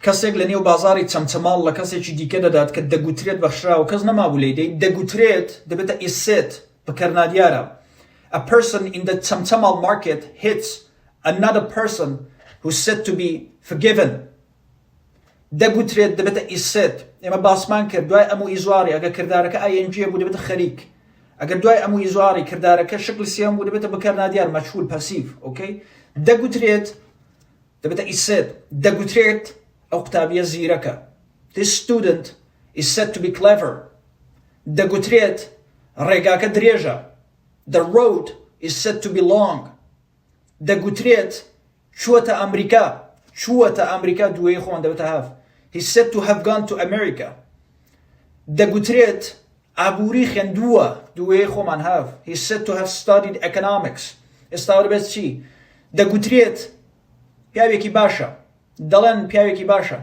کەسێک لە نێو بازاری چەمچەماڵ لە کەسێکی دیکە دەدات کە دەگوترێت بەخشراوە کەس نەمابوو لێی دەی دەگوترێت دەبێتە ئیسێت بەکارنادیارە. A person in the چەمچەماڵ market hits another person who's said to be forgiven. دەگوترێت دەبێتە ئیسێت. ئێمە باسمان کرد دوای ئەموو ئیزواری ئەگە کردارەکە ING بوو دەبێتە خەریک. ئەگەر دوای ئەموو ئیزواری کردارەکە شکل سیام بوو دەبێتە بەکارنادیار مەجهول پەسیف. ئۆکەی دەگوترێت دەبێتە ئیسێت. دەگوترێت ئەو قوتابیە زیرەکە. This student is said to be clever. دەگوترێت ڕێگاکە درێژە. The road is said to be long. دەگوترێت چووەتە ئەمریکا. چووەتە ئەمریکا دوێی خۆمان دەبێتە هاف. He's said to have gone to America. دەگوترێت ئابووری خوێندووە دوێی خۆمان هاف. He's said to have studied economics. ئێستا دەبێت چی؟ دەگوترێت پیاوێکی باشە. دەڵێن پیاوێکی باشە.